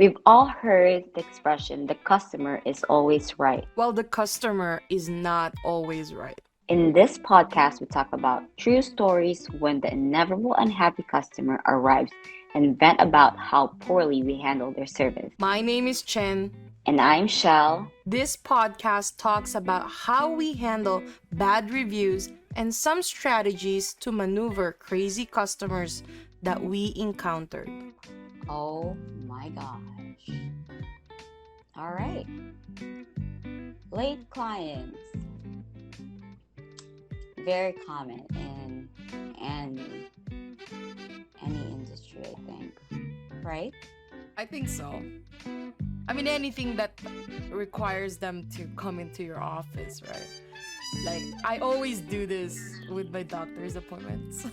We've all heard the expression, the customer is always right. Well, the customer is not always right. In this podcast, we talk about true stories when the inevitable unhappy customer arrives and vent about how poorly we handle their service. My name is Chen. And I'm Shell. This podcast talks about how we handle bad reviews and some strategies to maneuver crazy customers that we encountered. Oh my gosh. All right. Late clients. Very common in any industry, I think. Right? I think so. I mean, anything that requires them to come into your office, right? Like, I always do this with my doctor's appointments.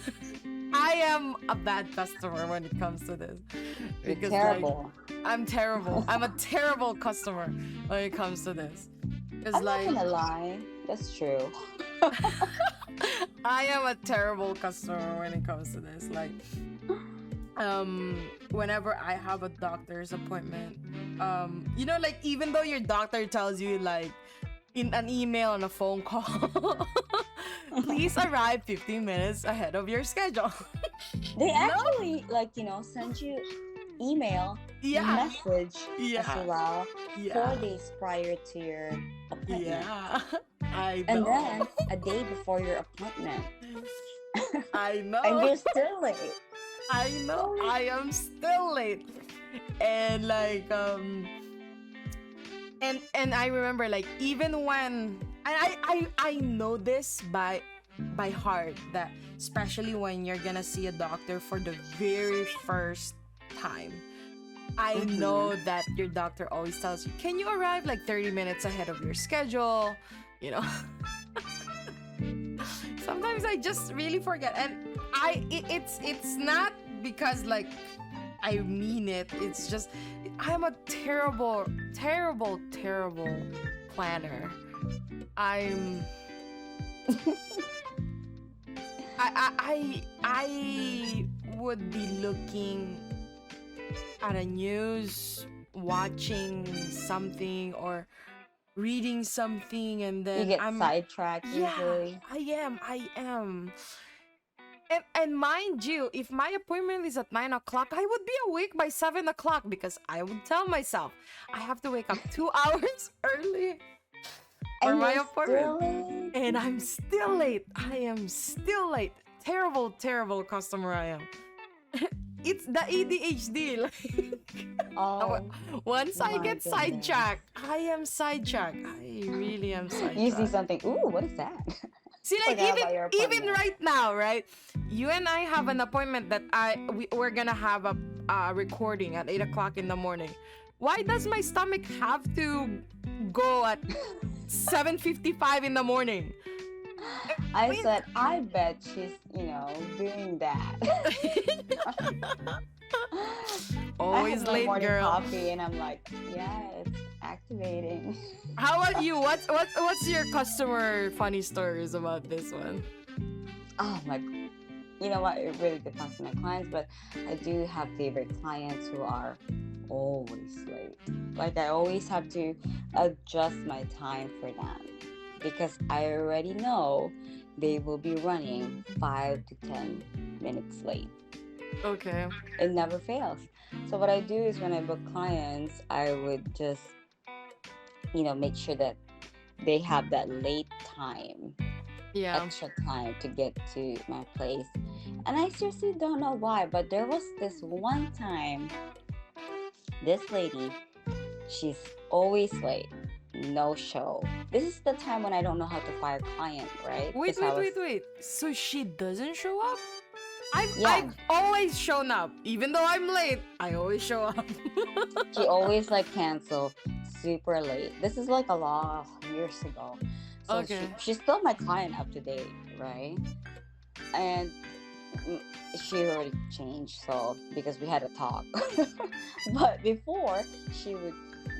I am a bad customer when it comes to this. Because, terrible. Like, I'm terrible. I'm a terrible customer when it comes to this. I'm not gonna lie. That's true. I am a terrible customer when it comes to this. Like, whenever I have a doctor's appointment, like, even though your doctor tells you, like, in an email and a phone call, please arrive 15 minutes ahead of your schedule. They actually, send you email message as well 4 days prior to your appointment. Yeah, I know. And then a day before your appointment. I know. And you're still late. I know. I am still late. And like and I remember, like, even when I know this by heart, that especially when you're gonna see a doctor for the very first time, I know that your doctor always tells you, can you arrive like 30 minutes ahead of your schedule, Sometimes I just really forget, and it's not because, like, I mean it. It's just I'm a terrible planner. I'm I would be looking at a news, watching something, or reading something, and then you get sidetracked usually. I am. And mind you, if my appointment is at 9 o'clock, I would be awake by 7 o'clock, because I would tell myself I have to wake up 2 hours early for my appointment. And I'm still late. I am still late. Terrible customer I am. It's the ADHD. Once I get sidetracked, I am sidetracked. I really am sidetracked. You see something, ooh, what is that? See, like, even right now, right? You and I have an appointment that we're gonna have a recording at 8 o'clock in the morning. Why does my stomach have to go at 7:55 in the morning? I said, I bet she's, doing that. Always late, girl. Coffee, and I'm like, yeah, it's activating. How about you? What's your customer funny stories about this one? Oh my, you know what? It really depends on my clients, but I do have favorite clients who are always late. Like, I always have to adjust my time for them, because I already know they will be running 5 to 10 minutes late. Okay. It never fails. So what I do is, when I book clients, I would just, make sure that they have that late time, extra time to get to my place. And I seriously don't know why, but there was this one time, this lady, she's always late. No show. This is the time when I don't know how to fire a client, right? Wait. So she doesn't show up? I've always shown up. Even though I'm late, I always show up. She always, cancel super late. This is like a lot of years ago. So okay. She's still my client up to date, right? And she already changed, so, because we had a talk. But before, she would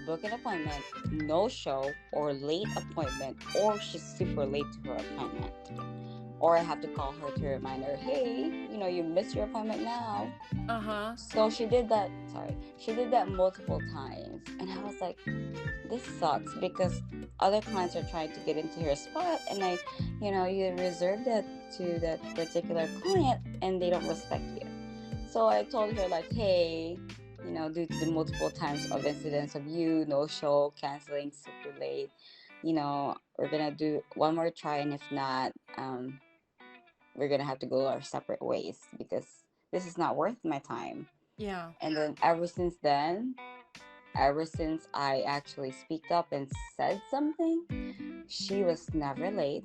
book an appointment, no show, or late appointment, or she's super late to her appointment. or I have to call her to remind her, hey, you missed your appointment now. So she did that. Sorry, she did that multiple times, and I was like, this sucks because other clients are trying to get into her spot, and you reserve that to that particular client, and they don't respect you. So I told her like, hey, due to the multiple times of incidents of you no show, canceling super late, we're gonna do one more try, and if not, we're gonna have to go our separate ways because this is not worth my time. Yeah. And then ever since I actually speaked up and said something, she was never late.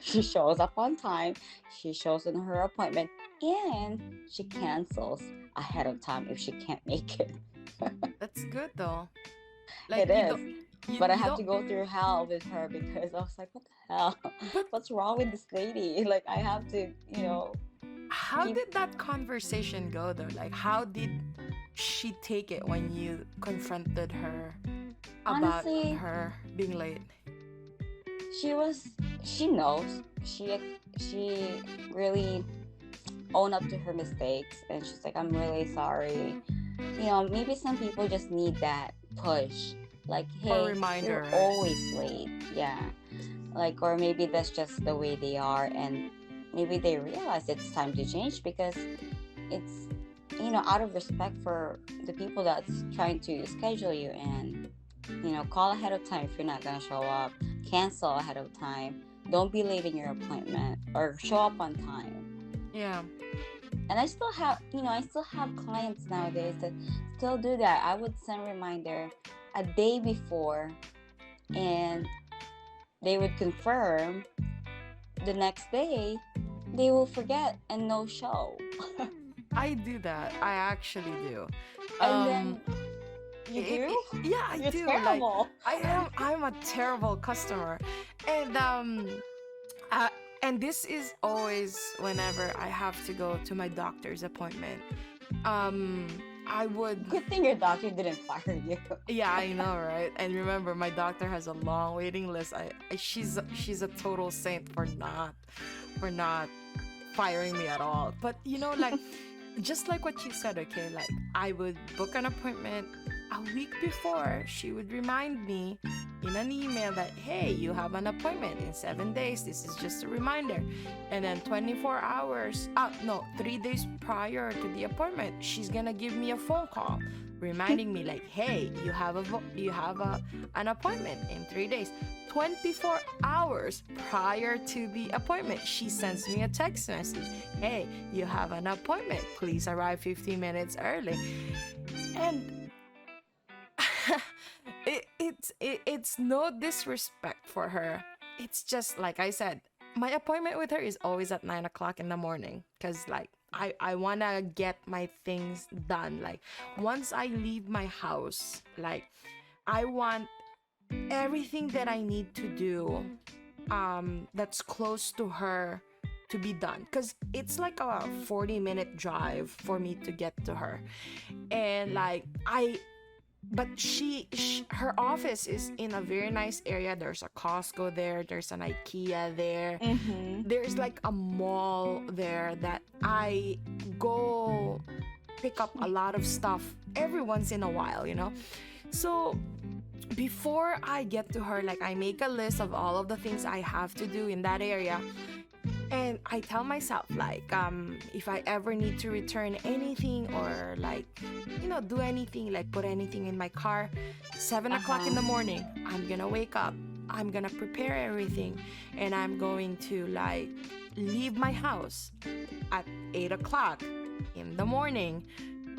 She shows up on time. She shows in her appointment, and she cancels ahead of time if she can't make it. That's good though. It Like you don't is. you, But I you have to don't go through hell with her because I was like, what the hell? but What's wrong with this lady? Like, I have to, how keep. did that conversation go though? Like how did she take it when you confronted her about Honestly, her being late? she knows. She really own up to her mistakes, and she's like, I'm really sorry. Maybe some people just need that push, like, Or hey, reminder, you're right? always late. Yeah, like, or maybe that's just the way they are, and maybe they realize it's time to change because it's out of respect for the people that's trying to schedule you, and call ahead of time if you're not gonna show up, cancel ahead of time, don't be late in your appointment, or show up on time. Yeah. And I still have clients nowadays that still do that. I would send reminder a day before, and they would confirm. The next day they will forget and no show. I do that. I actually do. And then Um you do. yeah, I You're do. Like terrible. I'm a terrible customer. And uh, and this is always whenever I have to go to my doctor's appointment. Um I would Good thing your doctor didn't fire you. Yeah, I know, right? And remember, my doctor has a long waiting list. She's a total saint for not firing me at all. But like just like what you said, okay, like I would book an appointment a week before. She would remind me in an email that, hey, you have an appointment in 7 days. This is just a reminder. And then 24 hours, no, 3 days prior to the appointment, she's gonna give me a phone call reminding me like, hey, an appointment in 3 days. 24 hours prior to the appointment, she sends me a text message. Hey, you have an appointment. Please arrive 15 minutes early. And it's no disrespect for her. It's just like I said, my appointment with her is always at 9 o'clock in the morning because like I want to get my things done. Like once I leave my house, like I want everything that I need to do that's close to her to be done because it's like a 40-minute drive for me to get to her. And like but her office is in a very nice area. There's a Costco there, there's an IKEA there, there's like a mall there that I go pick up a lot of stuff every once in a while, so before I get to her, like I make a list of all of the things I have to do in that area. And I tell myself like if I ever need to return anything or like do anything, like put anything in my car, 7 o'clock in the morning, I'm gonna wake up, I'm gonna prepare everything, and I'm going to like leave my house at 8 o'clock in the morning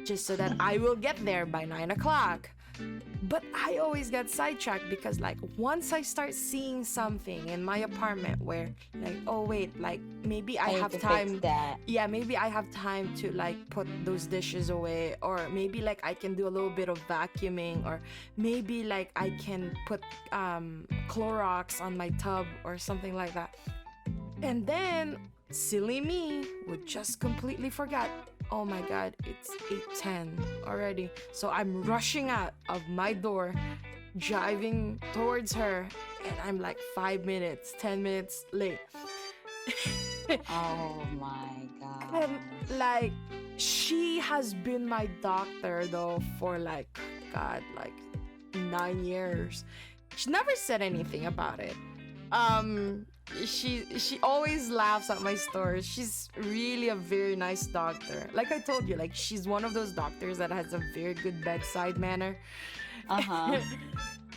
just so that I will get there by 9 o'clock. But I always get sidetracked because like once I start seeing something in my apartment where like, oh wait, like maybe I have time, yeah, maybe I have time to like put those dishes away, or maybe like I can do a little bit of vacuuming, or maybe like I can put Clorox on my tub or something like that. And then silly me would just completely forget. Oh my god, it's 8:10 already. So I'm rushing out of my door, driving towards her, and I'm like 5 minutes, 10 minutes late. Oh my And gosh. like, she has been my doctor though for like, God, like 9 years. She never said anything about it. Um, she always laughs at my stories. She's really a very nice doctor. Like I told you, like she's one of those doctors that has a very good bedside manner. Uh-huh.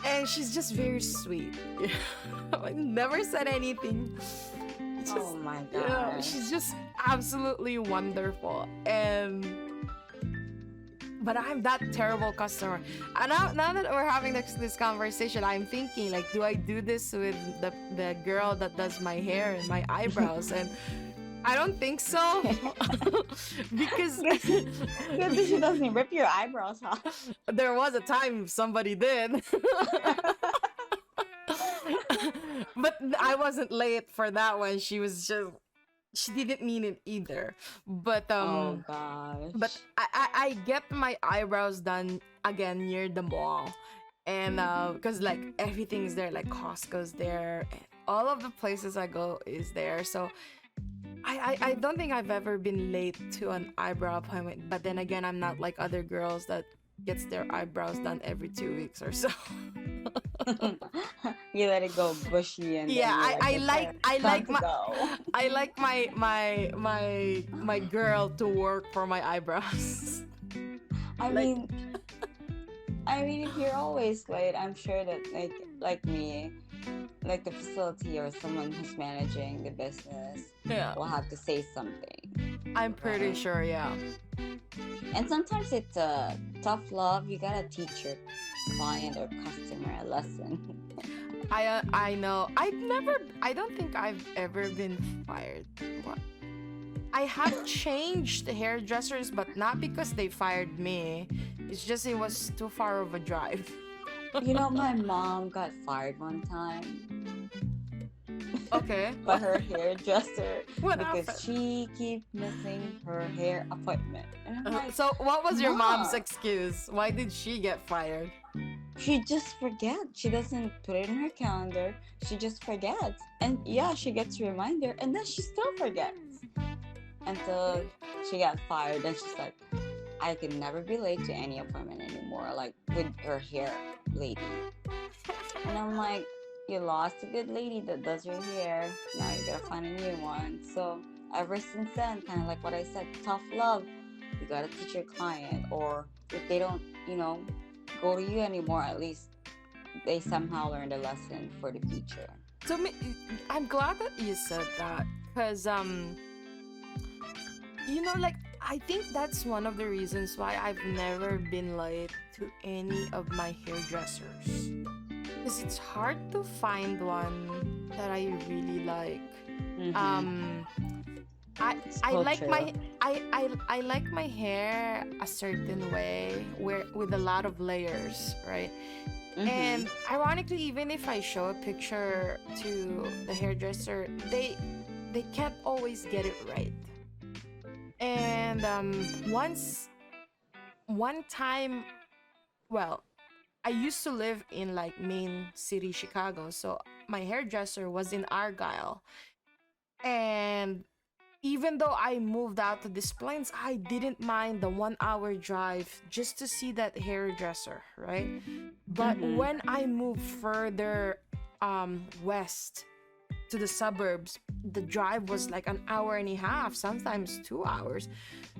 And she's just very sweet. Never said anything. Oh my Yeah, gosh. she's just absolutely wonderful. And but I'm that terrible customer. And now that we're having this conversation, I'm thinking like, do I do this with the girl that does my hair and my eyebrows? And I don't think so. Because Good that she doesn't rip your eyebrows off. there was a time somebody did. But I wasn't late for that one. She didn't mean it either. But Oh gosh. but I get my eyebrows done again near the mall. And because like everything's there, like Costco's there, and all of the places I go is there. So I don't think I've ever been late to an eyebrow appointment. But then again, I'm not like other girls that gets their eyebrows done every 2 weeks or so. You let it go bushy and Yeah, then I you're like like, I okay, time like to my go. I like my girl to work for my eyebrows. I Like, mean, if you're always late, I'm sure that like me, like the facility or someone who's managing the business yeah, will have to say something, I'm pretty right? sure. Yeah, And sometimes it's a tough love. You gotta teach your client or customer a lesson. I know. I don't think I've ever been fired. What? I have changed hairdressers, but not because they fired me. It's just it was too far of a drive. You know, my mom got fired one time Okay, by her hairdresser what because happened? she keep missing her hair appointment. And I'm like, So what was your mom's Mom, excuse? Why did she get fired? she just forgets. She doesn't put it in her calendar. She just forgets. And yeah, she gets a reminder and then she still forgets. Until she got fired and she's like, I can never be late to any appointment anymore, like with her hair lady. And I'm like, you lost a good lady that does your hair. Now you gotta find a new one. So ever since then, kind of like what I said, tough love. You gotta teach your client, or if they don't, go to you anymore, at least they somehow learned a lesson for the future. So I'm glad that you said that, because like I think that's one of the reasons why I've never been late to any of my hairdressers. Because it's hard to find one that I really like. Mm-hmm. I It's I so like true. my I like my hair a certain way, where with a lot of layers, right? Mm-hmm. And ironically, even if I show a picture to the hairdresser, they can't always get it right. And one time, well, I used to live in like main city Chicago, so my hairdresser was in Argyle. And even though I moved out to Des Plaines, I didn't mind the 1 hour drive just to see that hairdresser, right? But Mm-hmm. when I moved further west to the suburbs, the drive was like an hour and a half, sometimes 2 hours.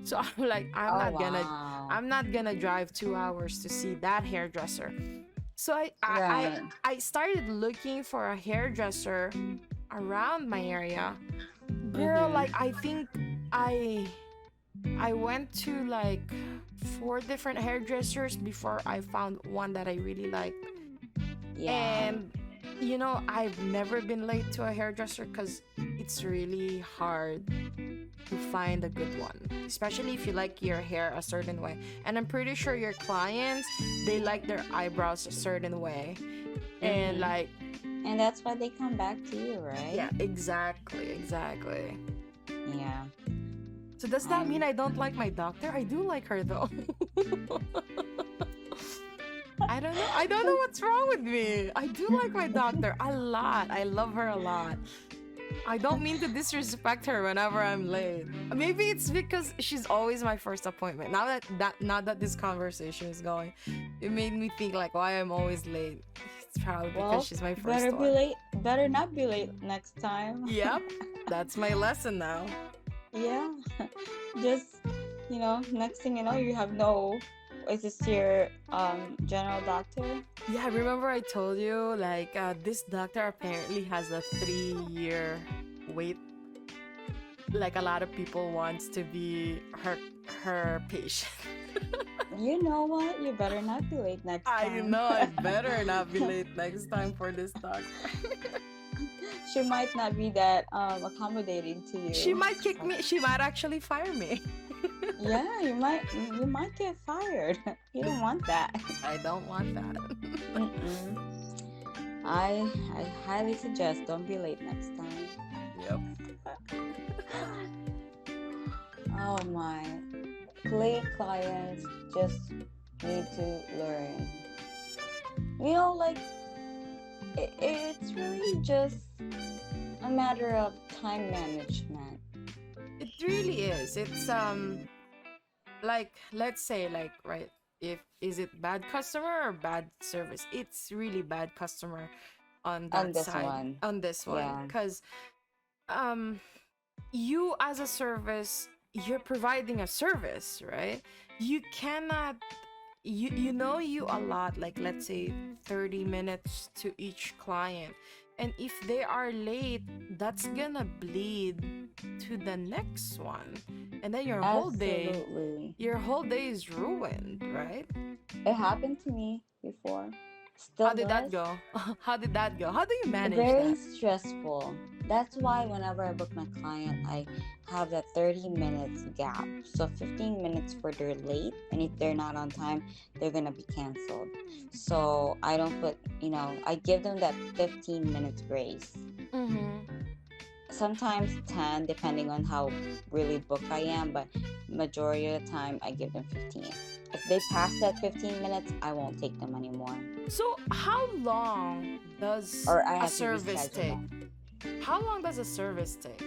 So I'm like, Oh wow. I'm not gonna drive 2 hours to see that hairdresser. So Right. I started looking for a hairdresser around my area. Girl, Mm-hmm. like I think I went to like 4 different hairdressers before I found one that I really liked. Yeah. And I've never been late to a hairdresser because it's really hard to find a good one, especially if you like your hair a certain way. And I'm pretty sure your clients, they like their eyebrows a certain way. And Mm-hmm. like, And that's why they come back to you, right? yeah, exactly. Yeah. So does that mean I'm I don't like my doctor? I do like her though. I don't know. I don't know what's wrong with me. I do like my doctor a lot. I love her a lot. I don't mean to disrespect her whenever I'm late. Maybe it's because she's always my first appointment. Now that this conversation is going, it made me think like why I'm always late. It's probably because she's my first better one. be late. Better not be late next time. Yep, that's my lesson now. Yeah, just next thing you know, you have no. Is this your general doctor? Yeah, remember I told you like this doctor apparently has a 3-year wait. Like a lot of people wants to be her patient. You know what? You better not be late next time. I know I better not be late next time for this doctor. She might not be that accommodating to you. She might kick me. She might actually fire me. Yeah, you might get fired. You don't want that. I don't want that. Mm-mm. I highly suggest don't be late next time. Yep. Oh my. Late clients just need to learn. Like it's really just a matter of time management. It really is. It's like let's say like right, if is it bad customer or bad service? It's really bad customer on that side. On this one because you as a service, you're providing a service, right? You cannot you allot like let's say 30 minutes to each client, and if they are late, that's gonna bleed to the next one, and then your whole day is ruined, right? It happened to me before. How did that go? How did that go? How do you manage Very that? stressful. That's why whenever I book my client, I have that 30 minutes gap. So 15 minutes for they're late, and if they're not on time, they're gonna be canceled. So I don't put, I give them that 15 minutes grace. Sometimes 10, depending on how really booked I am, but majority of the time I give them 15. If they pass that 15 minutes, I won't take them anymore. So how long does a service take? How long does a service take?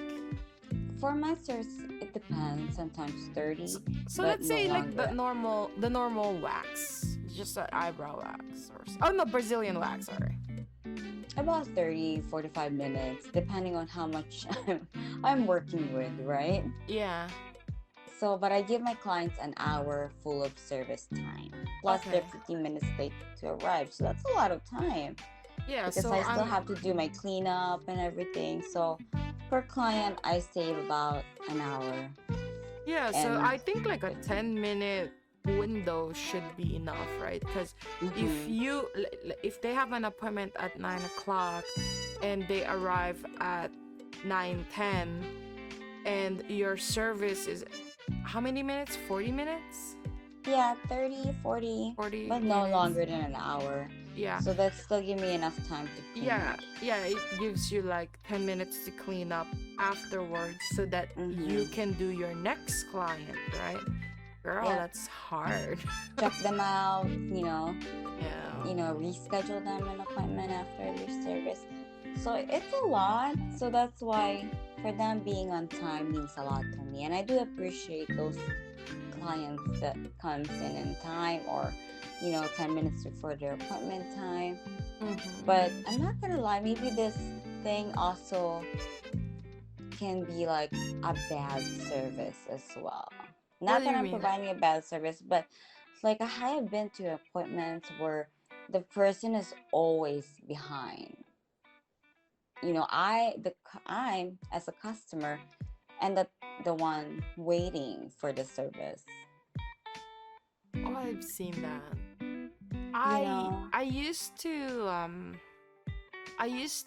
For my service, it depends. Sometimes 30. So let's say like the normal wax, just an eyebrow wax, Brazilian wax. Sorry. About 30, 45 minutes, depending on how much I'm working with, right? Yeah. So, but I give my clients an hour full of service time. Plus, they're 15 minutes late to arrive. So that's a lot of time. Yeah, because I still have to do my cleanup and everything. So per client, I save about an hour. Yeah, so I think like a 10-minute window should be enough, right? Because if they have an appointment at 9 o'clock and they arrive at 9:10, and your service is how many minutes? 40 minutes? Yeah, 30, 40 but no minutes. Longer than an hour. Yeah. So that still give me enough time to clean up. Yeah, it gives you like 10 minutes to clean up afterwards so that you can do your next client, right? Girl, that's hard. Check them out, Yeah. Reschedule them an appointment after their service. So it's a lot. So that's why for them being on time means a lot to me. And I do appreciate those clients that comes in time, or 10 minutes before their appointment time. But I'm not gonna lie, maybe this thing also can be like a bad service as well. Not that I'm providing a bad service, but like I have been to appointments where the person is always behind. I'm as a customer and the one waiting for the service. Oh, I've seen that. I used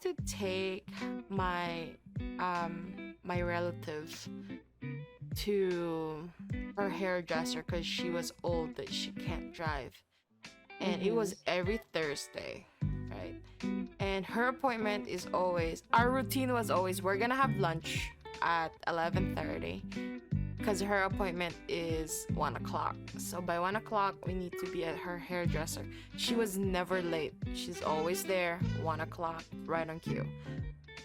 to take my my relative to her hairdresser because she was old that she can't drive, and it was every Thursday, right? And her appointment is always, our routine was always, we're gonna have lunch at 11:30 because her appointment is 1 o'clock. So by 1 o'clock, we need to be at her hairdresser. She was never late. She's always there, 1 o'clock, right on cue.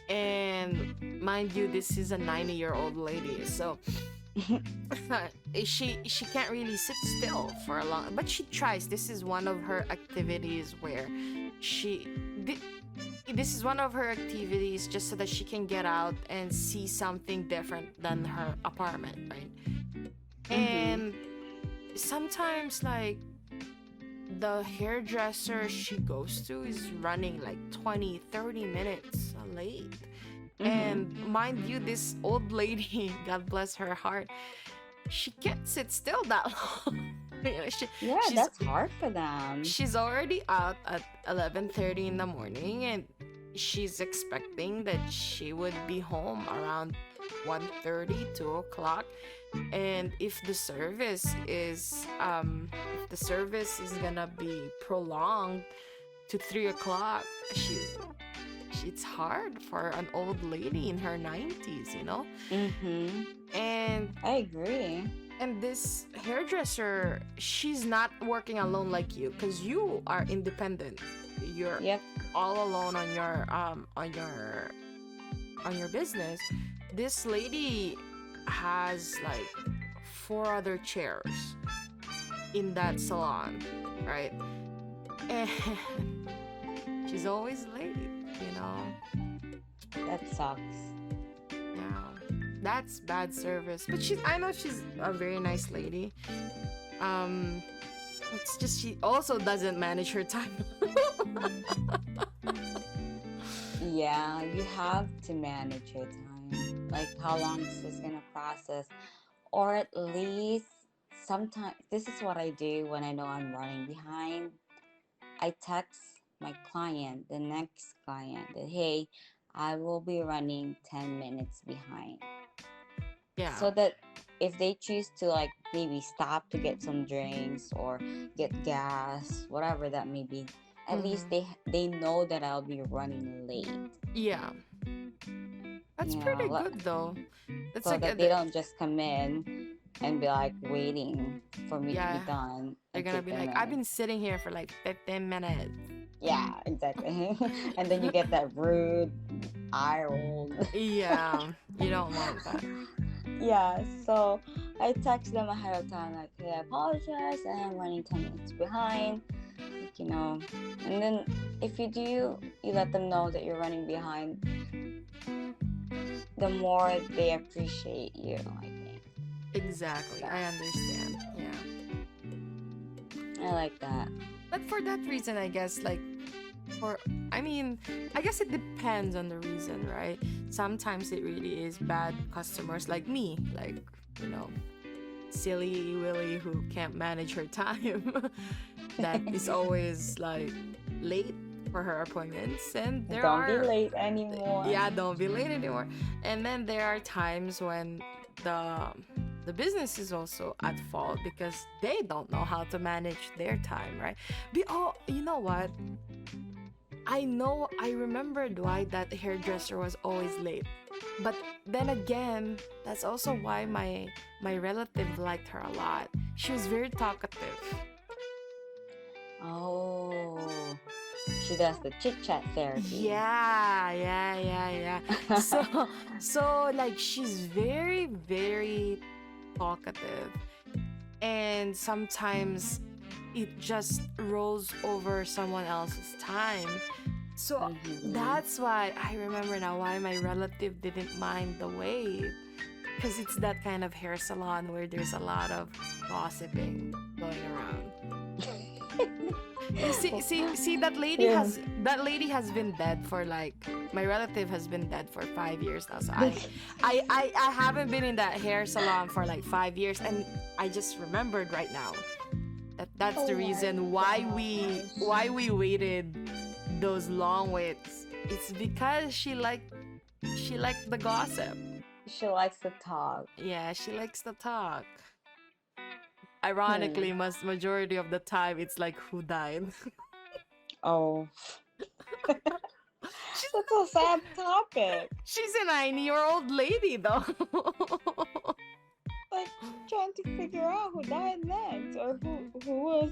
And mind you, this is a 90-year-old lady, so she can't really sit still for a long, but she tries. This is one of her activities where she this is one of her activities just so that she can get out and see something different than her apartment, right? And sometimes, like, the hairdresser she goes to is running like 20-30 minutes late. And mind you, this old lady, God bless her heart, she can't sit still that long. That's hard for them. She's already out at 11:30 in the morning, and she's expecting that she would be home around 1:30, 2 o'clock. And if the service is gonna be prolonged to 3 o'clock, it's hard for an old lady in her 90s, you know? And I agree. And this hairdresser, she's not working alone like you, because you are independent. You're all alone on your business. This lady has like 4 other chairs in that salon, right? And she's always late, you know? That sucks. Yeah, that's bad service. But I know she's a very nice lady. It's just she also doesn't manage her time. Yeah, you have to manage your time. Like, how long is this gonna process? Or at least sometimes, this is what I do when I know I'm running behind. I text my client, the next client, that hey, I will be running 10 minutes behind. Yeah. So that if they choose to, like, maybe stop to get some drinks or get gas, whatever that may be, at least they know that I'll be running late. Yeah. That's pretty good though. That's so like that they don't just come in and be like waiting for me to be done. They're gonna be like, I've been sitting here for like 15 minutes. Yeah, exactly. And then you get that rude eye roll. Yeah, you don't want that. Yeah, so I text them ahead of time, like, hey, I apologize, I am running 10 minutes behind, like, you know. And then if you do, you let them know that you're running behind, the more they appreciate you, I think. Exactly, I understand. Yeah, I like that. But for that reason, I guess, like, I guess it depends on the reason, right? Sometimes it really is bad customers like me, like, you know, silly Willy who can't manage her time, that is always like late for her appointments. And don't be late anymore. Yeah, don't be late anymore. And then there are times when the business is also at fault because they don't know how to manage their time, right? You know what? I remembered why that hairdresser was always late. But then again, that's also why my relative liked her a lot. She was very talkative. Oh, she does the chit-chat therapy. Yeah. So like, she's very, very talkative. And sometimes it just rolls over someone else's time. So that's why I remember now why my relative didn't mind the wait, because it's that kind of hair salon where there's a lot of gossiping going around. see that lady has been dead for, like, my relative has been dead for 5 years now. So I haven't been in that hair salon for like 5 years, and I just remembered right now that's the reason why we waited those long waits. It's because she liked the gossip. She likes to talk. Yeah, she likes to talk. Ironically, majority of the time it's like, who died? Oh. That's a sad topic. She's a 90-year-old lady though. Like, trying to figure out who died next, or who was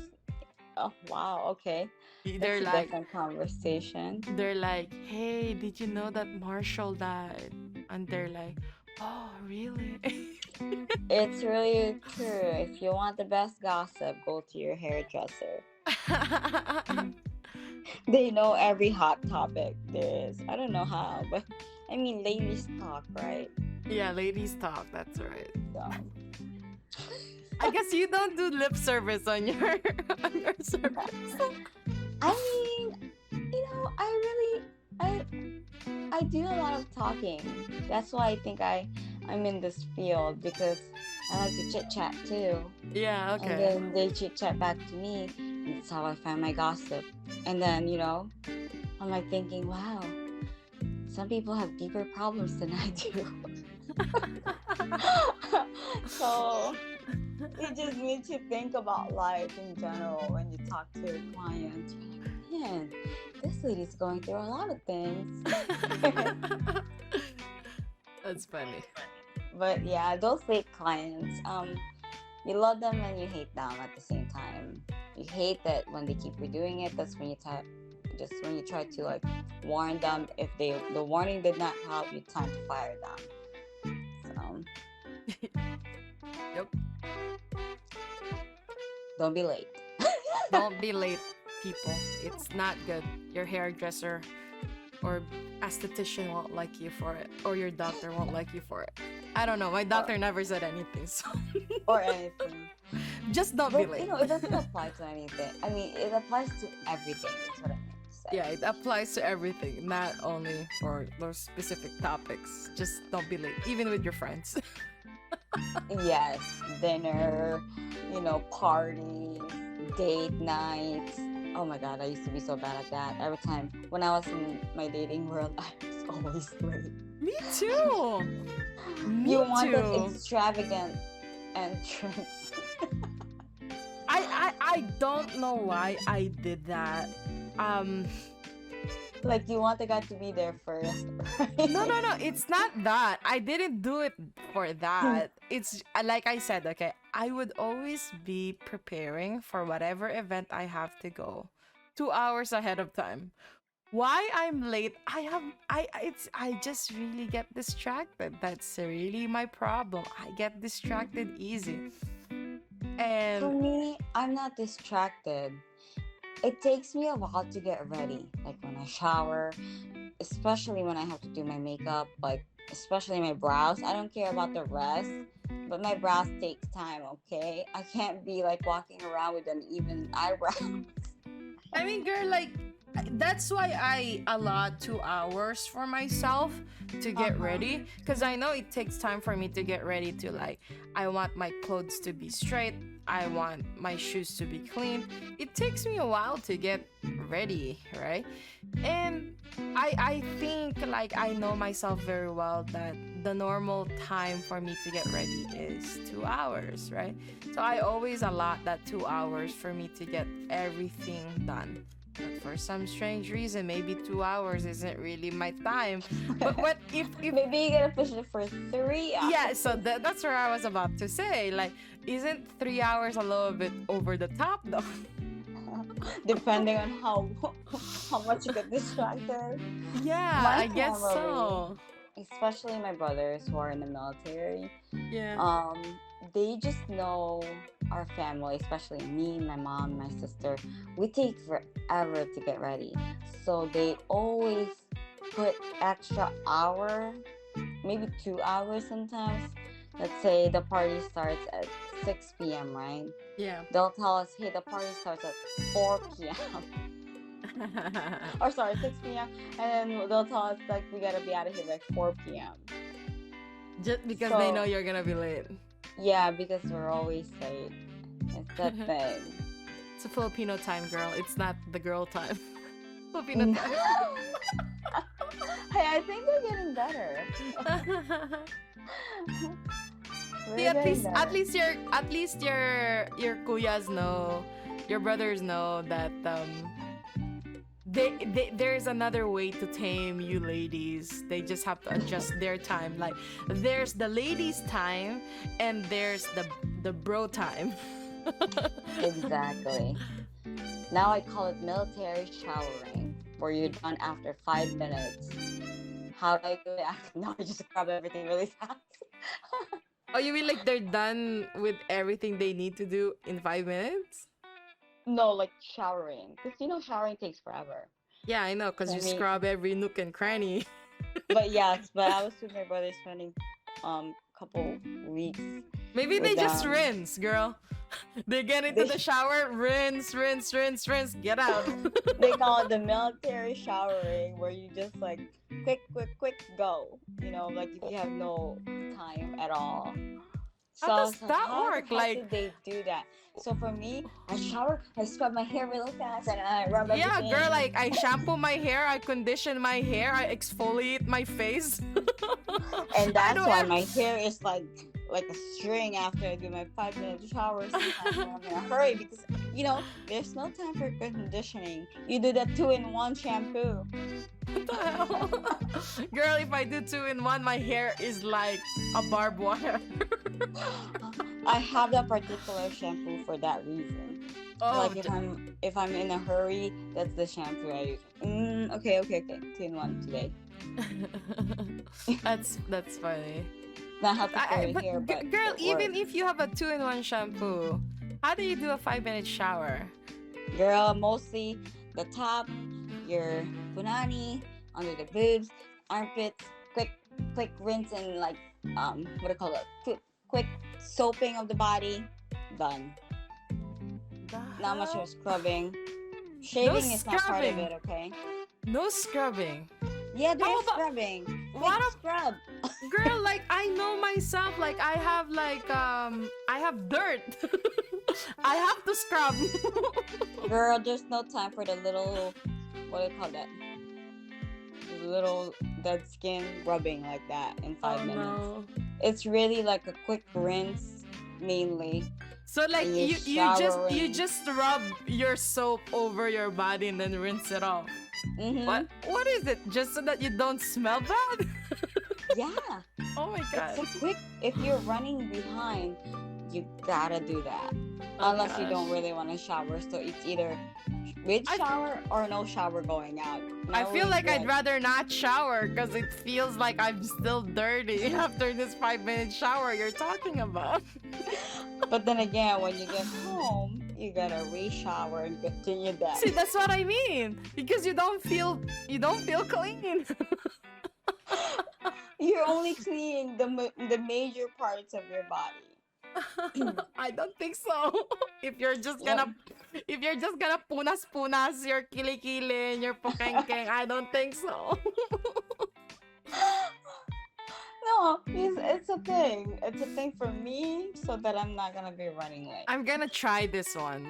Oh, wow. Okay. That's They're a like, different conversation. hey, did you know that Marshall died? And they're like, oh, really? It's really true. If you want the best gossip, go to your hairdresser. They know every hot topic there is. I don't know how, but I mean, ladies talk, right? Yeah, ladies talk. That's right. So, I guess you don't do lip service on your on your service. I mean, I do a lot of talking. That's why I think I'm in this field, because I like to chit chat too. Yeah. And Okay. then they chit chat back to me. And that's how I find my gossip. And then, I'm like thinking, wow, some people have deeper problems than I do. So it just makes you think about life in general when you talk to your clients. You're like, man, this lady's going through a lot of things. That's funny. But yeah, those fake clients, you love them and you hate them at the same time. You hate that when they keep redoing it. That's when when you try to like warn them. If the warning did not help, you time to fire them. So Yep. don't be late. Don't be late, people. It's not good. Your hairdresser or aesthetician won't like you for it, or your doctor won't like you for it. I don't know. My doctor never said anything, so Or anything. just don't be But late. it doesn't apply to anything. I mean, it applies to everything. That's what I meant to say. Yeah, it applies to everything, not only for those specific topics. Just don't be late, even with your friends. Yes, dinner, parties, date nights. Oh my god, I used to be so bad at that. Every time when I was in my dating world, I was always late. Me too. Me You want that too. extravagant entrance. I don't know why I did that. Like you want the guy to be there first, right? No, it's not that. I didn't do it for that. It's like I said, okay, I would always be preparing for whatever event I have to go 2 hours ahead of time. Why I'm late, I just really get distracted. That's really my problem. I get distracted easy. For And me, I'm not distracted. It takes me a while to get ready. Like when I shower, especially when I have to do my makeup, like especially my brows. I don't care about the rest, but my brows takes time, okay? I can't be like walking around with uneven eyebrows. I mean, girl, like that's why I allot 2 hours for myself to get ready, because I know it takes time for me to get ready. To like, I want my clothes to be straight. I want my shoes to be clean. It takes me a while to get ready, right? And I think like I know myself very well that the normal time for me to get ready is 2 hours, right? So I always allot that 2 hours for me to get everything done. But for some strange reason, maybe 2 hours isn't really my time. But what if Maybe you gotta push it for 3 hours. yeah, so that's where I was about to say. Like, isn't 3 hours a little bit over the top though? Depending on how much you get distracted. Yeah, My I guess family, so. especially my brothers who are in the military, Yeah. they just know our family, especially me, my mom, my sister. We take forever to get ready, so they always put extra hour, maybe 2 hours sometimes. Let's say the party starts at 6 p.m., right? Yeah. They'll tell us, hey, the party starts at 4 p.m. or sorry, 6 p.m. And then they'll tell us like we gotta be out of here by 4 p.m. Just because So- they know you're gonna be late. Yeah, because we're always late. It's that thing. It's a Filipino time, girl. It's not the girl time. Filipino time. Hey, I think we're getting better. See, at least your kuyas know, your brothers know that there's another way to tame you ladies. They just have to adjust their time. Like there's the ladies' time and there's the bro time. Exactly. Now I call it military showering, where you're done after 5 minutes. How do I do it? Now I just scrub everything really fast. Oh, you mean like they're done with everything they need to do in 5 minutes? No, like showering, because showering takes forever. Yeah, I know, because So you I mean, scrub every nook and cranny. but yes, but I was with my brother spending couple weeks Maybe they with just rinse, girl. They get into they, the shower, rinse, rinse, rinse, rinse, get out. they call it the military showering, where you just like quick, quick, quick go. Like if you have no time at all. How So I does was like, that how the work? heck Like, did they do that? So for me, I shower, I scrub my hair really fast, and I rub yeah, everything. girl, like I shampoo my hair, I condition my hair, I exfoliate my face. And that's why my hair is like a string after I do my 5 minute shower. Sometimes when I'm in a hurry, because there's no time for conditioning. You do the 2-in-1 shampoo. What the hell? Girl, if I do 2-in-1, my hair is like a barbed wire. I have that particular shampoo for that reason. Oh, Like if I'm in a hurry, that's the shampoo I use. Okay. 2-in-1 today. that's funny. Not helpful for your hair, but girl, even if you have a 2-in-1 shampoo, how do you do a 5-minute shower? Girl, mostly the top, your punani, under the boobs, armpits, quick rinse, and like what do you call it? Quick soaping of the body. Done. Not much of scrubbing. Shaving is not part of it, okay? No scrubbing. Yeah, there's scrubbing. What a scrub. Girl, like I know myself, like I have I have dirt. I have to scrub. Girl, there's no time for the little, what do you call that? The little dead skin rubbing like that in 5 minutes. No. It's really like a quick rinse, mainly. So like you just rub your soap over your body and then rinse it off. Mm-hmm. What is it? Just so that you don't smell bad? Yeah. Oh my god. It's a quick. If you're running behind, you gotta do that. Unless you don't really want to shower, so it's either with shower or no shower going out. I feel like I'd rather not shower because it feels like I'm still dirty after this 5-minute shower you're talking about. But then again, when you get home, you gotta re-shower and continue that. See, that's what I mean. Because you don't feel clean. You're only cleaning the major parts of your body. I don't think so. If you're just gonna punas your kilikili and your pukengkeng, I don't think so. No, it's a thing. It's a thing for me, so that I'm not gonna be running late. I'm gonna try this one.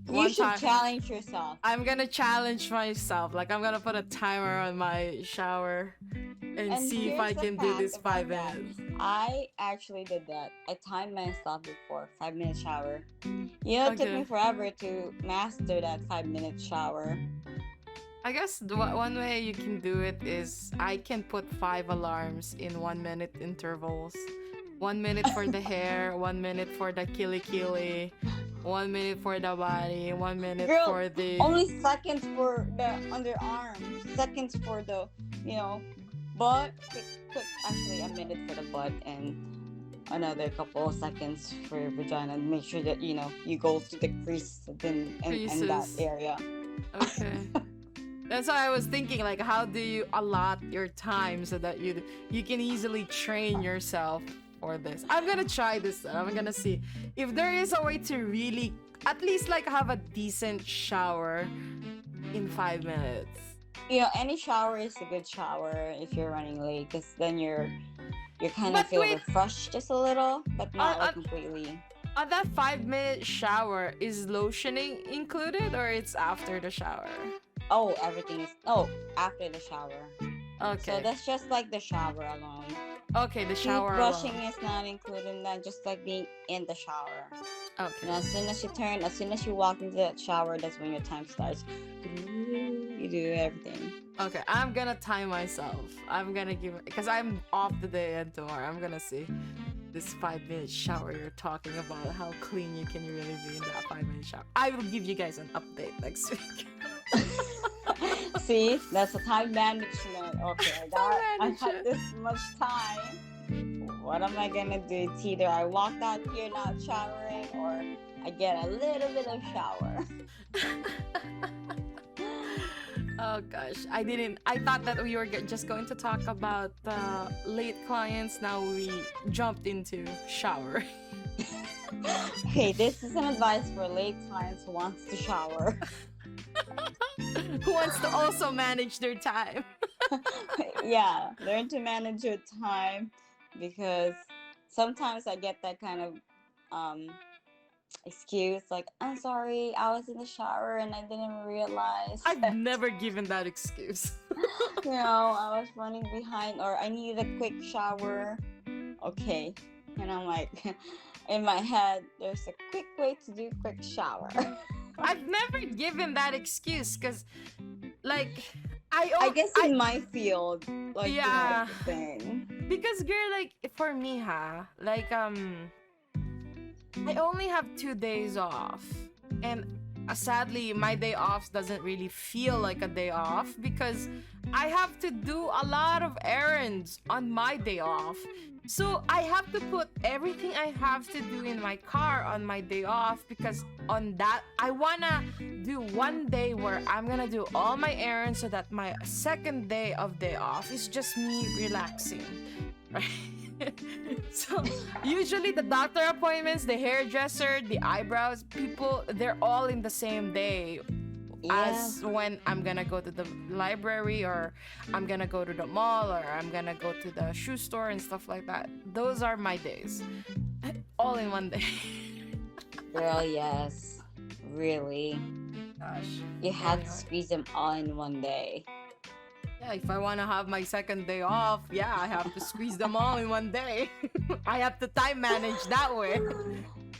You should challenge yourself. I'm gonna challenge myself. Like I'm gonna put a timer on my shower and see if I can do this 5 minutes. I actually did that. I timed myself before 5-minute shower. It took me forever to master that 5-minute shower. I guess one way you can do it is I can put 5 alarms in 1-minute intervals. 1 minute for the hair, 1 minute for the kilikili, 1 minute for the body, 1 minute for the... Only seconds for the underarms, seconds for the, butt. Quick, actually a minute for the butt and another couple of seconds for your vagina. Make sure that, you go to the crease in that area. Okay. That's why I was thinking, like, how do you allot your time so that you can easily train yourself for this? I'm gonna try this. I'm gonna see if there is a way to really at least like have a decent shower in 5 minutes. Any shower is a good shower if you're running late, because then you're kind of feel refreshed just a little, but not completely. On that 5-minute shower, is lotioning included or it's after the shower? Oh, everything is after the shower. Okay. So that's just like the shower alone. Okay, the shower alone. Brushing is not included in that, just like being in the shower. Okay. As soon as you walk into that shower, that's when your time starts. You do everything. Okay, I'm gonna time myself. I'm gonna because I'm off today and tomorrow. I'm gonna see. this 5-minute shower you're talking about, how clean you can really be in that 5-minute shower. I will give you guys an update next week. See, that's a time management. Okay, I have this much time. What am I gonna do? It's either I walk out here not showering, or I get a little bit of shower. Oh gosh, I thought that we were just going to talk about late clients. Now we jumped into shower. Hey, this is an advice for late clients who wants to shower. Who wants to also manage their time. Yeah, learn to manage your time, because sometimes I get that kind of excuse, like, I'm sorry, I was in the shower and I didn't realize. I've never given that excuse. You know, I was running behind, or I needed a quick shower. Okay. And I'm like, in my head, there's a quick way to do quick shower. I've never given that excuse, because, like, I guess in my field, like, yeah, you know, the thing. Because, girl, like, for me, like, I only have 2 days off, and sadly, my day off doesn't really feel like a day off, because I have to do a lot of errands on my day off. So I have to put everything I have to do in my car on my day off, because on that, I wanna do one day where I'm gonna do all my errands, so that my second day of day off is just me relaxing, right? So usually the doctor appointments, the hairdresser, the eyebrows people, they're all in the same day. As when I'm gonna go to the library, or I'm gonna go to the mall, or I'm gonna go to the shoe store and stuff like that. Those are my days, all in one day. Girl, yes, really. Gosh, you have to squeeze them all in one day. Yeah, if I want to have my second day off, yeah, I have to squeeze them all in one day. I have to time manage that way.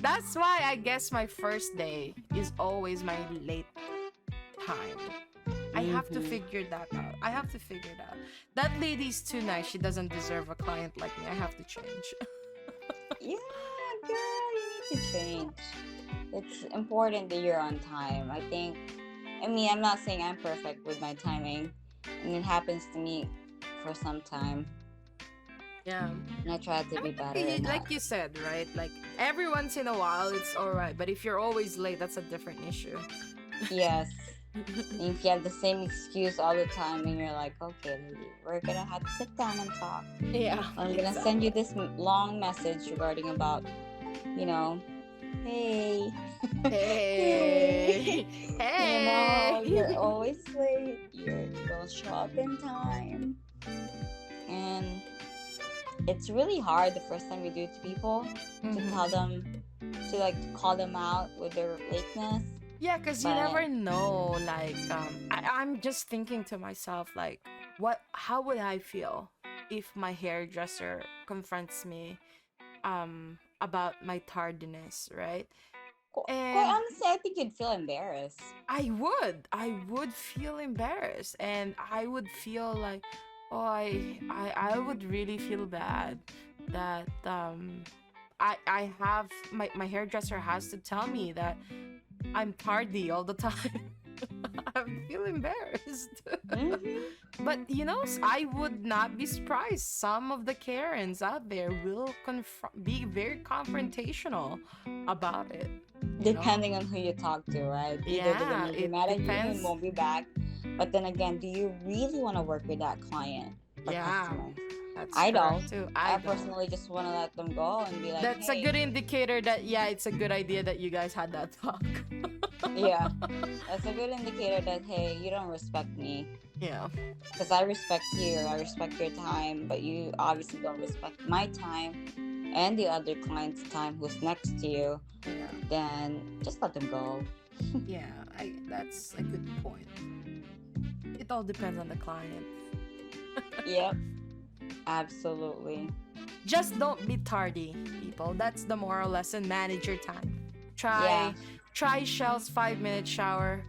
That's why I guess my first day is always my late time. I have to figure that out. I have to figure it out. That lady's too nice. She doesn't deserve a client like me. I have to change. Yeah, girl, you need to change. It's important that you're on time. I mean, I'm not saying I'm perfect with my timing, and it happens to me for some time. Yeah. And I try to be better. Like you said, right? Like, every once in a while, it's alright. But if you're always late, that's a different issue. Yes. If you have the same excuse all the time, and you're like, okay, lady, we're gonna have to sit down and talk. Yeah. I'm gonna send you this long message regarding about, you know, hey. Hey. Hey. You know, you're always late. You don't show up in time. And it's really hard the first time you do it to people to tell them, to like call them out with their lateness. Yeah, because you never know. Like, I'm just thinking to myself, like, how would I feel if my hairdresser confronts me about my tardiness, right? And quite honestly, I think you'd feel embarrassed. I would feel embarrassed, and I would feel like, oh, I would really feel bad that I have my hairdresser has to tell me that I'm tardy all the time. I feel embarrassed. But I would not be surprised. Some of the Karens out there will be very confrontational about it. Depending on who you talk to, right? Either they're gonna be mad at you and won't be back. But then again, do you really want to work with that client or customer? I don't. Too. I personally just want to let them go and be like, that's a good indicator that, it's a good idea that you guys had that talk. Yeah. That's a good indicator that, hey, you don't respect me. Yeah. Because I respect you. I respect your time. But you obviously don't respect my time and the other client's time who's next to you. Yeah. Then just let them go. Yeah. That's a good point. It all depends on the client. Yep. Absolutely. Just don't be tardy, people. That's the moral lesson. Manage your time. Try Shell's 5-minute shower.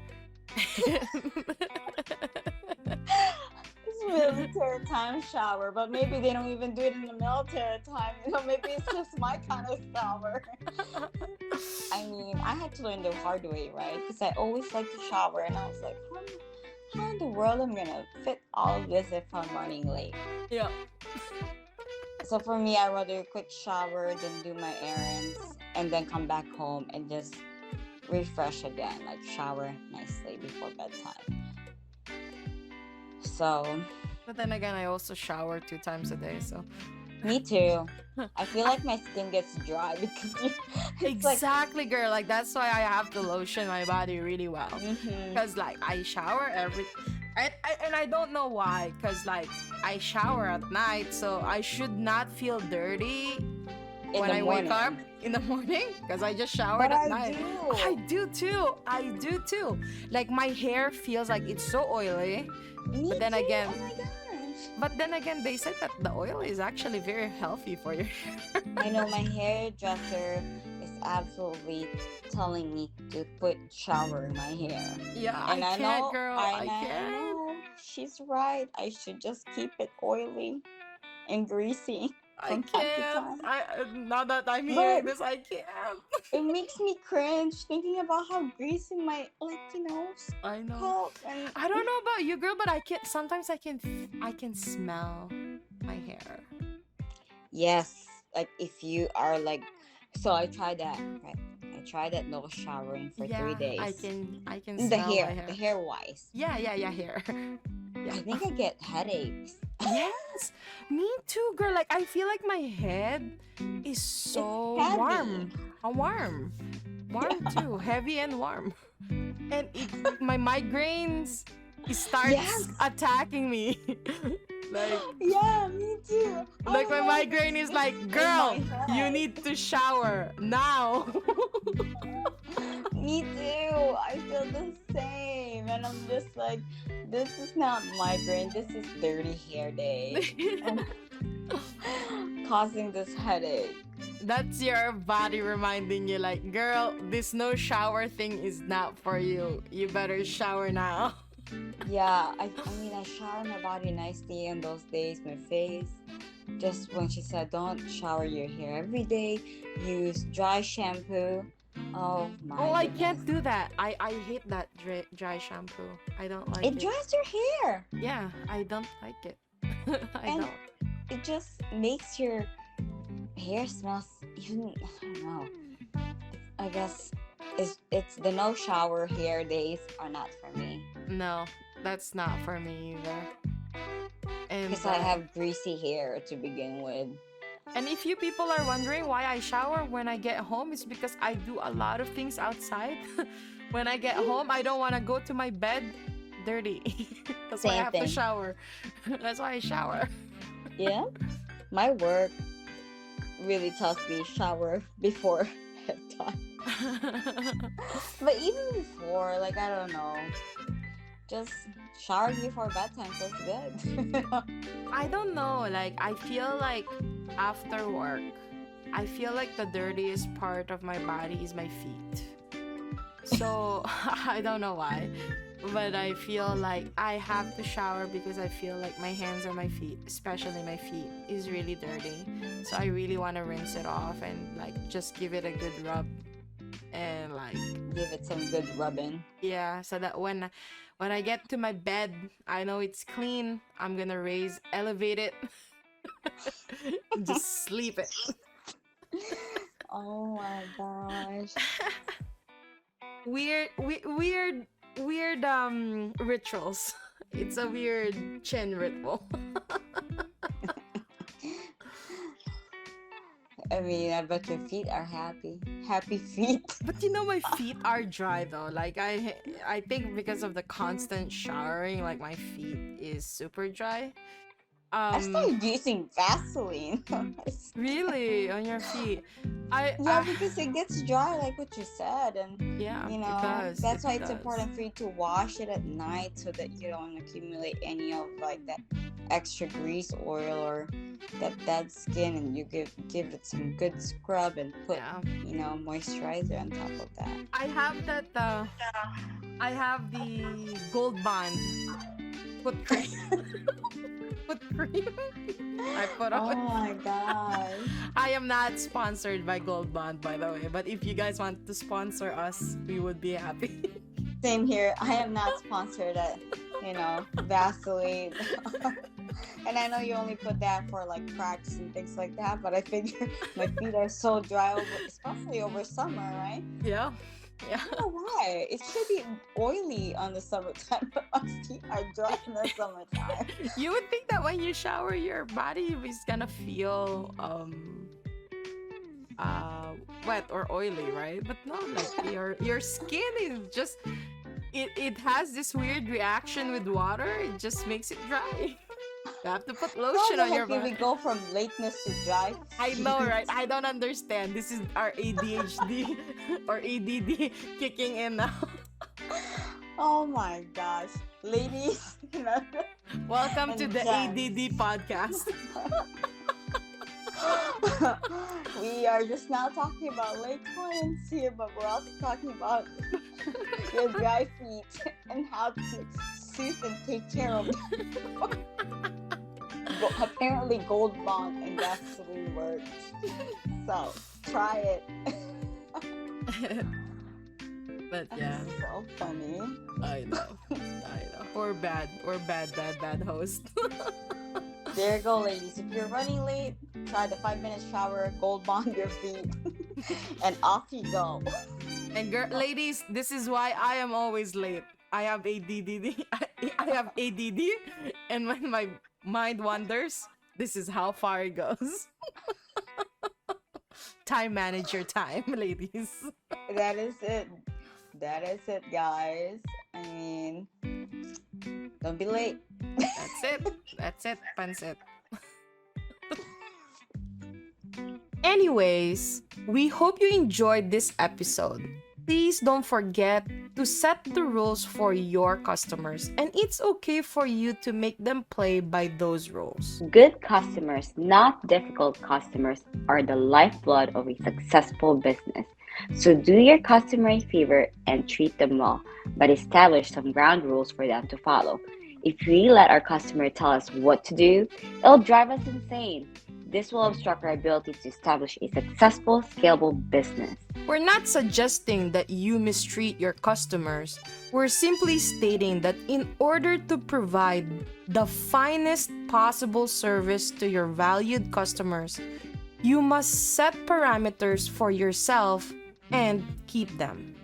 It's military military time shower, but maybe they don't even do it in the military time. Maybe it's just my kind of shower. I mean, I had to learn the hard way, right? Because I always like to shower, and I was like, how in the world am I gonna fit all of this if I'm running late? Yeah. So for me, I rather quick shower, then do my errands, and then come back home and just refresh again, like shower nicely before bedtime. So, But then again, I also shower 2 times a day, so. Me too. I feel like my skin gets dry because exactly, girl. Like that's why I have to lotion my body really well. Mm-hmm. Because like I shower and I don't know why. Because like I shower at night, so I should not feel dirty when I wake up in the morning. Because I just showered at night. I do too. Like my hair feels like it's so oily. But then again. Oh my gosh. But then again, they said that the oil is actually very healthy for your hair. I know my hairdresser is absolutely telling me to shower my hair. Yeah, and I can't, girl. I can't. I know. She's right. I should just keep it oily and greasy. I can't. Now that I'm hearing this, I can't. It makes me cringe thinking about how greasy my I know. I don't know about you, girl, but I can. Sometimes I can smell my hair. Yes, like if you are like, so I tried that. Right, I tried that no showering for 3 days. I can the smell hair, my hair. The hair wise. Yeah, hair. Yeah. I think I get headaches. Yes, me too, girl. Like I feel like my head is so warm. Warm too, heavy and warm. And my migraines starts attacking me. Like yeah, me too. Like my migraine is like, girl, you need to shower now. Me too. I feel the same, and I'm just like, this is not migraine. This is dirty hair day, causing this headache. That's your body reminding you, like, girl, this no shower thing is not for you. You better shower now. Yeah, I mean, I shower my body nicely on those days, my face. Just when she said, don't shower your hair every day, use dry shampoo. Oh my goodness. I can't do that. I hate that dry shampoo. I don't like it. It dries your hair. Yeah, I don't like it. I don't. It just makes your hair smells even, I don't know. I guess it's the no shower hair days are not for me. No, that's not for me either. Because I have greasy hair to begin with. And if you people are wondering why I shower when I get home, it's because I do a lot of things outside. When I get home, I don't want to go to my bed dirty. That's why I have to shower. That's why I shower. Yeah. My work really tells me shower before bedtime. But even before, like, I don't know, just showering before bedtime feels good. I don't know, like, I feel like after work, I feel like the dirtiest part of my body is my feet. So I don't know why, but I feel like I have to shower because I feel like my hands or my feet, especially my feet, is really dirty. So I really want to rinse it off and like just give it a good rub and like give it some good rubbing. Yeah, so that when I get to my bed, I know it's clean. I'm gonna elevate it, just sleep it. Oh my gosh. Weird rituals. It's a weird chin ritual. I mean, I bet your feet are happy feet. But you know, my feet are dry though. Like I think because of the constant showering, like my feet is super dry. I started using Vaseline. Really? On your feet? Because it gets dry, like what you said, and yeah, you know, that's why it's important for you to wash it at night so that you don't accumulate any of like that extra grease oil or that dead skin, and you give it some good scrub and put moisturizer on top of that. I have that. I have the Gold Bond foot cream. put cream. I put Oh on. my gosh. I am not sponsored by Gold Bond, by the way. But if you guys want to sponsor us, we would be happy. Same here. I am not sponsored at, Vaseline. And I know you only put that for like cracks and things like that, but I figure my feet are so dry, especially over summer, right? Yeah. I don't know why. It should be oily on the summertime, but my feet are dry in the summertime. You would think that when you shower, your body is gonna feel wet or oily, right? But no, like your skin is just it has this weird reaction with water. It just makes it dry. You have to put lotion on your body. We go from lateness to dry. I know, right? I don't understand. This is our ADHD or ADD kicking in now. Oh my gosh. Ladies, welcome to the ADD podcast. We are just now talking about late clients here, but we're also talking about your dry feet and how to soothe and take care of them. Apparently Gold Bond and Vaseline works. So try it. But yeah. That's so funny. I know. Or bad host. There you go, ladies. If you're running late, try the 5-minute shower, Gold Bond your feet, and off you go. And ladies, this is why I am always late. I have ADD. I have ADD, and when my mind wanders, this is how far it goes. Time manage your time, ladies. That is it, guys. I mean, don't be late. That's it, Pansit. Anyways, we hope you enjoyed this episode. Please don't forget to set the rules for your customers, and it's okay for you to make them play by those rules. Good customers, not difficult customers, are the lifeblood of a successful business. So do your customer a favor and treat them well, but establish some ground rules for them to follow. If we let our customer tell us what to do, it'll drive us insane. This will obstruct our ability to establish a successful, scalable business. We're not suggesting that you mistreat your customers. We're simply stating that in order to provide the finest possible service to your valued customers, you must set parameters for yourself and keep them.